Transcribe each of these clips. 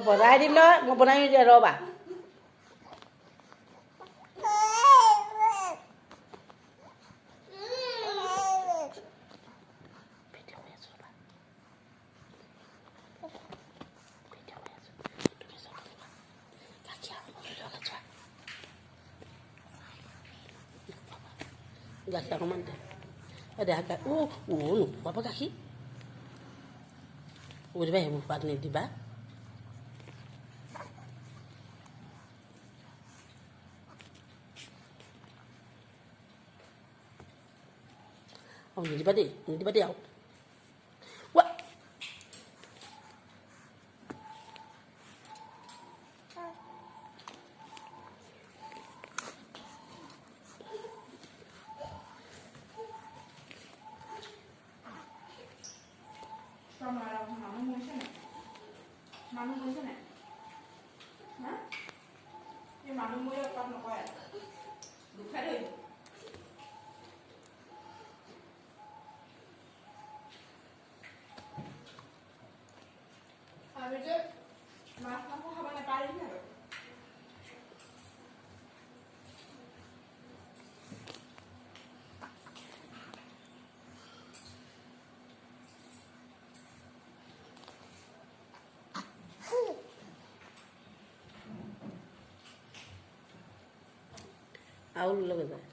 বনাই দিম নহয় মই বনাই দিম ৰ'বা গাখীৰ অকণমান দে দে নোখোৱাবা গাখীৰ দিবা সেইবোৰ সোৱাদ নিদিবা নিদিবা দেই আৰু মানুহ গৈছে নাই এই মানুহ মৰিলে উৎপাত নকৰে দুখাই ধৰিব আমি যে মাছ মাংস খাব নাপাৰিম আৰু আউল লগে যায়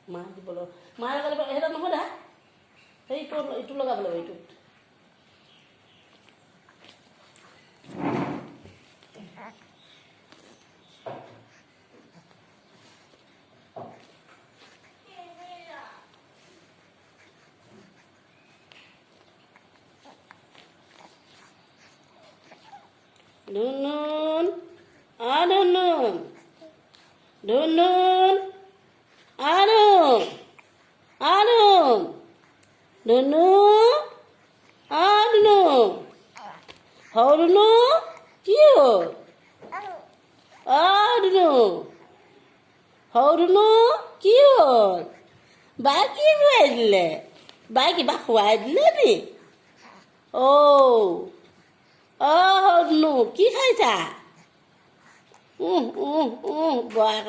মাহ দিবলৈ মাহ লগাব সেইটো নহয় দা সেইটো এইটো লগাব লাগিব এইটোত Dunun, Dunun, Dunun, Dunun, Dunun, Dunun, Dunun, how Dunun, cute, Dunun, how Dunun, cute, bagi wedle, bagi bak wedle ni, oh. নো কি খাইছা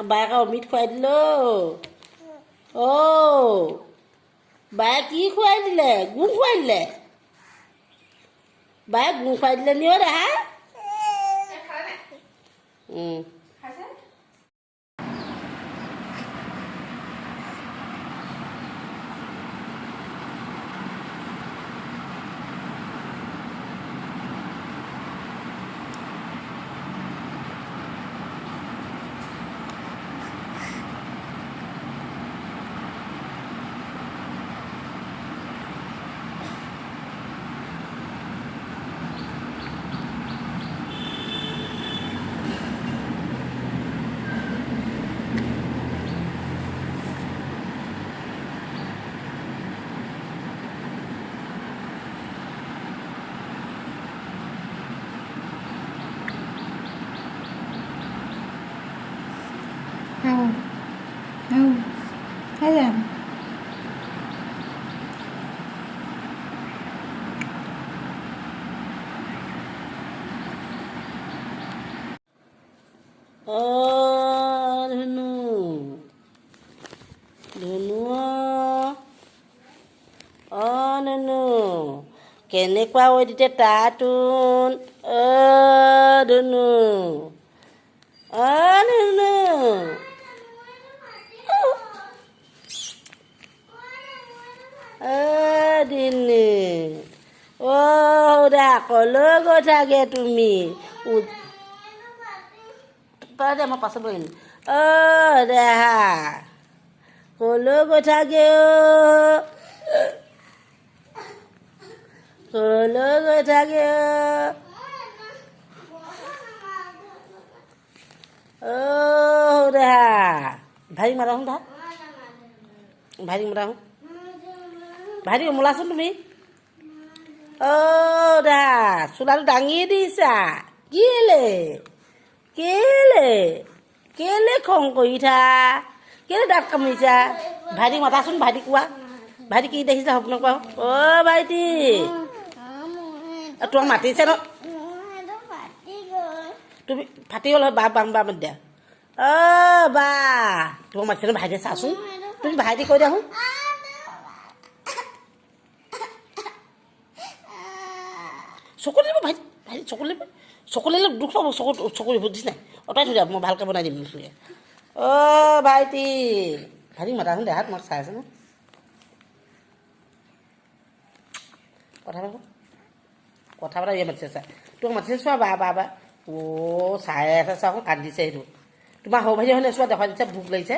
বায়েক অমিত খুৱাই দিলোঁ বায়ে কি খুৱাই দিলে গুড় খুৱাই দিলে বায়ে গুড় খুৱাই দিলে নি অ' দেহা Thấy không? কেনেকুৱা হৈ দিছে তাতোন ধুনু ধুনু দিনে দা কলৈ গৈ থাকে তুমি তই দে মই পাছত বহিম দেহা কলৈ গৈ থাকে ক'লৈ গৈ থাকে দেহা ভাইটি মাতাচোন দা ভাইটি মাতাচোন ভাইটি মোলাচোন তুমি দেহা চোলাটো দাঙি দিছা কেলে কেলে কেলে খং কৰি থা কেলে দাঁত কামুৰিছা ভাইটিক মাতাচোন ভাইটি কোৱা ভাইটি কি দেখিছা সপোন কোৱা ভাইটি তোমাক মাতিছে ন তুমি ফাটি গ'ল বা বাম বা দিয়া বা তোমাক মাতিছে ন ভাইটিয়ে চাচোন তুমি ভাইটি কৈ দিয়াচোন চকু দিব ভাইটি ভাইটি চকু লিলে দুখ পাব চকু বুজিছ নাই অঁতৰাই থৈ দিয়া মই ভালকৈ বনাই দিম নিশ্চয় ভাইটি ভাইটিক মাতাচোন দেহাত তোমাক চাই আছে ন কথা পতা মাতিছে চা তোক মাতিছে চোৱা বা চাই আছে চোৱা আকৌ কান্দিছে সেইটো তোমাৰ সৰু ভাইটি হয়নে চোৱা দেখুৱাই দিছে ভোক লাগিছে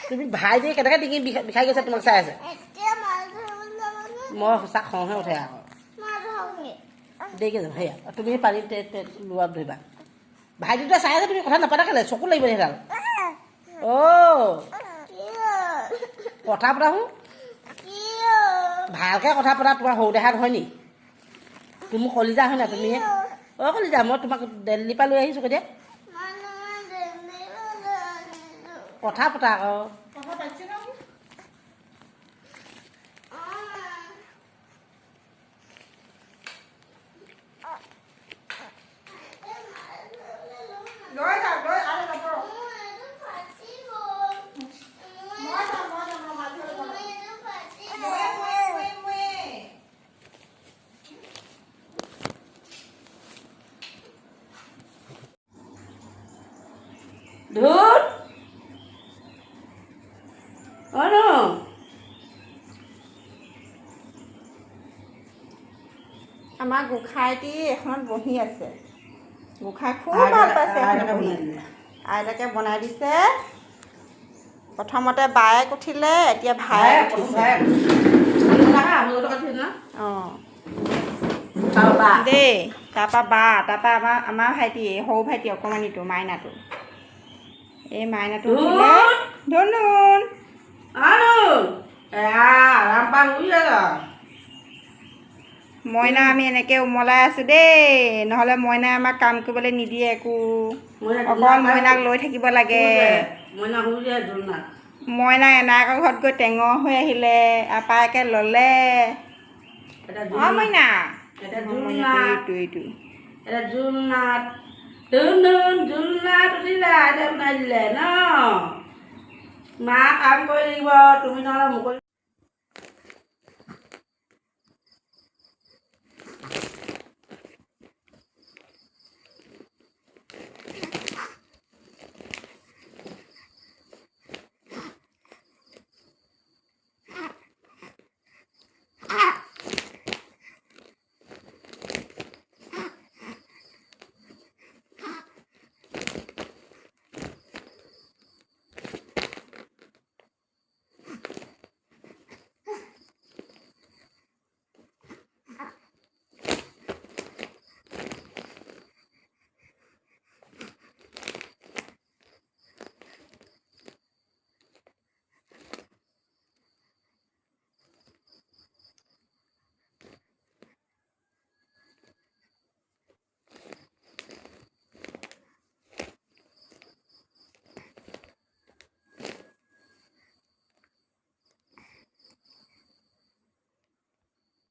তুমি ভাইটি কেনেকৈ ডিঙি বিষাই গৈছে তোমাক চাই আছে মই সঁচা খংহে উঠে আকৌ দেৰিকৈ যাম সেয়া তুমি পানী লোৱা ধৰিবা ভাইটিটোৱে চাই আছে তুমি কথা নাপাতা কেলে চকু লাগিব সেইডাল কথা পতাচোন ভালকৈ কথা পতা তোমাৰ সৰু দেহাত হয় নি তুমি কলিজা হয় নাই তুমিহে কলিজা মই তোমাক দিল্লীৰ পৰা লৈ আহিছোঁ কেতিয়া কথা পতা আকৌ ধুত আমাৰ গোঁসাইটি এখনত বহি আছে গোঁসাই খুব ভাল পাইছে আইতাকে বনাই দিছে প্ৰথমতে বায়েক উঠিলে এতিয়া ভায়েক উঠিছে দেই তাৰপৰা আমাৰ ভাইটি সৰু ভাইটি অকণমানিটো মাইনাটো এই মাইনাটো উঠিলে ধনুন মইনা আমি এনেকৈ উমলাই আছোঁ দেই নহ'লে মইনাই আমাক কাম কৰিবলৈ নিদিয়ে একো অকল মইনাক লৈ থাকিব লাগে মইনা এনায়েকৰ ঘৰত গৈ টেঙৰ হৈ আহিলে আপায়েকে ল'লে মইনা মা কাম কৰি লাগিব তুমি নহ'লে মুকলি